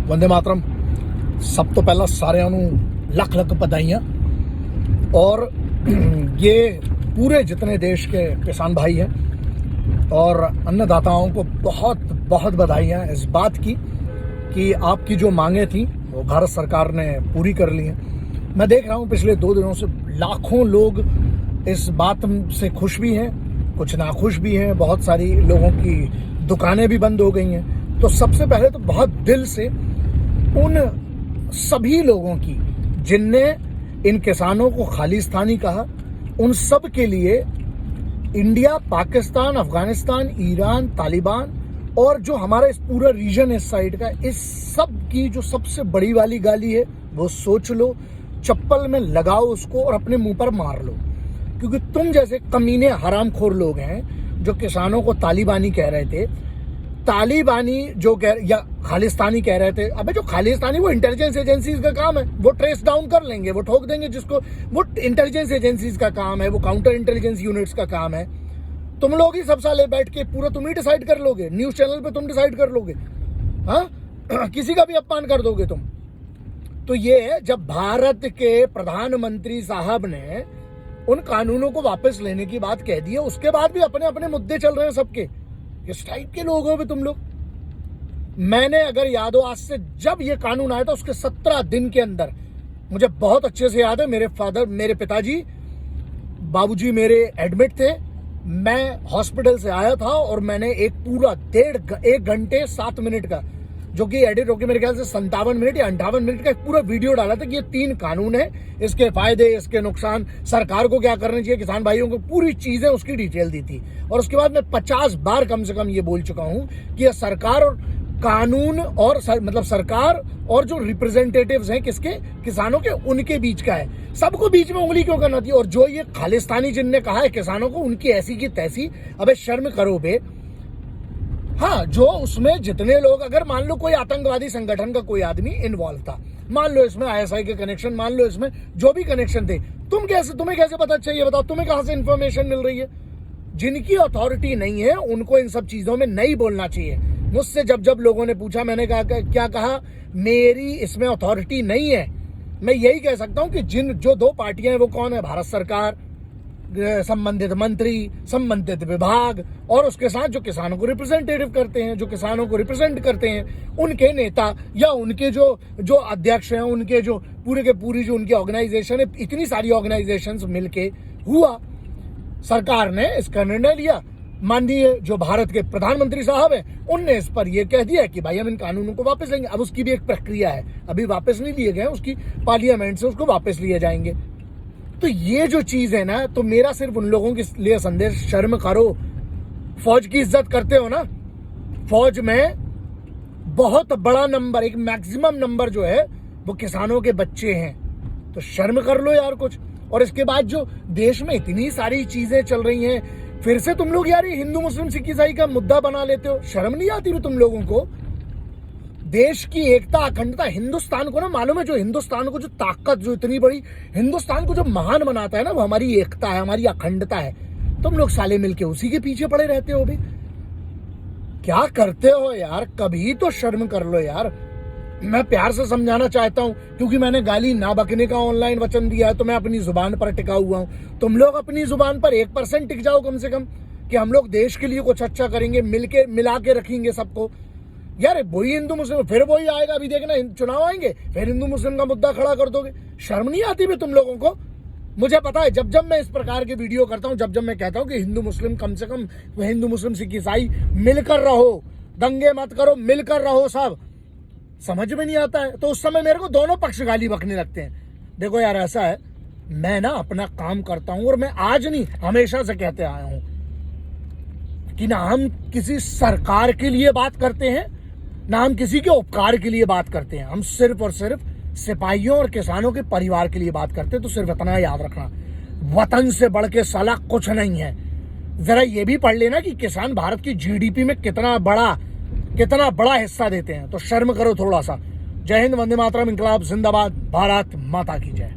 वंदे मातरम। सब तो पहला सारिਆਂ ਨੂੰ ਲੱਖ ਲੱਖ ਵਧਾਈਆਂ। और ये पूरे जितने देश के किसान भाई हैं और अन्नदाताओं को बहुत बहुत बधाइयाँ इस बात की कि आपकी जो मांगे थी वो भारत सरकार ने पूरी कर ली हैं। मैं देख रहा हूँ पिछले 2 दिनों से लाखों लोग इस बात से खुश भी हैं, कुछ नाखुश भी हैं। बहुत सारी लोगों की दुकानें भी बंद हो गई हैं। तो सबसे पहले तो बहुत दिल से उन सभी लोगों की जिनने इन किसानों को खालिस्तानी कहा, उन सब के लिए इंडिया, पाकिस्तान, अफगानिस्तान, ईरान, तालिबान और जो हमारा इस पूरा रीजन इस साइड का, इस सब की जो सबसे बड़ी वाली गाली है वो सोच लो, चप्पल में लगाओ उसको और अपने मुंह पर मार लो। क्योंकि तुम जैसे कमीने हरामखोर लोग हैं जो किसानों को तालिबानी कह रहे थे, तालिबानी जो कह या खालिस्तानी कह रहे थे। अबे जो खालिस्तानी वो इंटेलिजेंस एजेंसीज का काम है, वो ट्रेस डाउन कर लेंगे, वो ठोक देंगे जिसको। वो इंटेलिजेंस एजेंसीज का काम है, वो काउंटर इंटेलिजेंस यूनिट्स का काम है। तुम लोग ही सब साले बैठ के पूरा तुम ही डिसाइड कर लोगे, न्यूज चैनल पे तुम डिसाइड कर लोगे, हाँ किसी का भी अपमान कर दोगे तुम। तो ये जब भारत के प्रधानमंत्री साहब ने उन कानूनों को वापस लेने की बात कह दी है, उसके बाद भी अपने अपने मुद्दे चल रहे हैं सबके। किस टाइप के लोग हो तुम लोग? मैंने अगर याद हो, आज से जब ये कानून आया था उसके 17 दिन के अंदर, मुझे बहुत अच्छे से याद है, मेरे पिताजी, बाबूजी मेरे एडमिट थे। मैं हॉस्पिटल से आया था और मैंने एक पूरा 1 घंटे 7 मिनट का, जो कि एडिट होकर मेरे ख्याल से 57 मिनट या 58 मिनट का एक पूरा वीडियो डाला था कि ये 3 कानून है, इसके फायदे, इसके नुकसान, सरकार को क्या करना चाहिए, किसान भाइयों को पूरी चीजें उसकी डिटेल दी थी। और उसके बाद मैं 50 बार कम से कम ये बोल चुका हूं कि यह सरकार और कानून और मतलब सरकार और जो रिप्रेजेंटेटिव्स हैं किसके, किसानों के, उनके बीच का है। सबको बीच में उंगली क्यों करना थी? और जो ये खालिस्तानी जिनने कहा है किसानों को, उनकी ऐसी की तैसी। अबे शर्म करो बे। हाँ, जो उसमें जितने लोग, अगर मान लो कोई आतंकवादी संगठन का कोई आदमी इन्वॉल्व था, मान लो इसमें आईएसआई के कनेक्शन, मान लो इसमें जो भी कनेक्शन थे, तुम्हें कैसे पता चाहिए? बताओ, तुम्हें कहां से इंफॉर्मेशन मिल रही है? जिनकी अथॉरिटी नहीं है उनको इन सब चीजों में नहीं बोलना चाहिए। मुझसे जब लोगों ने पूछा, मैंने कहा क्या कहा, मेरी इसमें अथॉरिटी नहीं है। मैं यही कह सकता हूं कि जो 2 पार्टियां हैं वो कौन है? भारत सरकार, संबंधित मंत्री, संबंधित विभाग, और उसके साथ जो किसानों को रिप्रेजेंटेटिव करते हैं, जो किसानों को रिप्रेजेंट करते हैं, उनके नेता या उनके जो अध्यक्ष हैं, उनके जो पूरे के पूरी जो उनकी ऑर्गेनाइजेशन है, इतनी सारी ऑर्गेनाइजेशंस मिलके हुआ, सरकार ने इसका निर्णय लिया। माननीय जो भारत के प्रधानमंत्री साहब हैं, उनने इस पर यह कह दिया कि भाई हम इन कानूनों को वापस लेंगे। अब उसकी भी एक प्रक्रिया है, अभी वापस नहीं लिए गए, उसकी पार्लियामेंट से उसको वापस लिए जाएंगे। तो ये जो चीज है ना, तो मेरा सिर्फ उन लोगों के लिए संदेश, शर्म करो। फौज की इज्जत करते हो ना, फौज में बहुत बड़ा नंबर, एक मैक्सिमम नंबर जो है वो किसानों के बच्चे हैं। तो शर्म कर लो यार कुछ। और इसके बाद जो देश में इतनी सारी चीजें चल रही हैं, फिर से तुम लोग यार ये हिंदू मुस्लिम सिख ईसाई का मुद्दा बना लेते हो। शर्म नहीं आती भी तुम लोगों को? देश की एकता, अखंडता, हिंदुस्तान को ना मालूम है, जो हिंदुस्तान को जो ताकत, जो इतनी बड़ी हिंदुस्तान को जो महान बनाता है ना, वो हमारी एकता है, हमारी अखंडता है। तुम लोग साले मिलके उसी के पीछे पड़े रहते हो भी। क्या करते हो यार? कभी तो शर्म कर लो यार। मैं प्यार से समझाना चाहता हूं, क्योंकि मैंने गाली ना बकने का ऑनलाइन वचन दिया है, तो मैं अपनी जुबान पर टिका हुआ हूं। तुम लोग अपनी जुबान पर 1% टिक जाओ कम से कम, कि हम लोग देश के लिए कुछ अच्छा करेंगे, मिला के रखेंगे सबको। यार वही हिंदू मुस्लिम, फिर वही आएगा। अभी देखना चुनाव आएंगे, फिर हिंदू मुस्लिम का मुद्दा खड़ा कर दोगे। शर्म नहीं आती भी तुम लोगों को? मुझे पता है, जब मैं इस प्रकार के वीडियो करता हूं, जब मैं कहता हूं कि हिंदू मुस्लिम, कम से कम हिंदू मुस्लिम सिख ईसाई मिलकर रहो, दंगे मत करो, मिलकर रहो, सब समझ में नहीं आता है। तो उस समय मेरे को दोनों पक्ष गाली बकने लगते हैं। देखो यार, ऐसा है, मैं ना अपना काम करता हूं, और मैं आज नहीं हमेशा से कहते आया हूं कि ना हम किसी सरकार के लिए बात करते हैं, ना हम किसी के उपकार के लिए बात करते हैं। हम सिर्फ और सिर्फ सिपाहियों और किसानों के परिवार के लिए बात करते हैं। तो सिर्फ इतना याद रखना, वतन से बढ़ के साला कुछ नहीं है। जरा ये भी पढ़ लेना कि किसान भारत की जीडीपी में कितना बड़ा हिस्सा देते हैं। तो शर्म करो थोड़ा सा। जय हिंद, वंदे मातरम, इंकलाब जिंदाबाद, भारत माता की जय।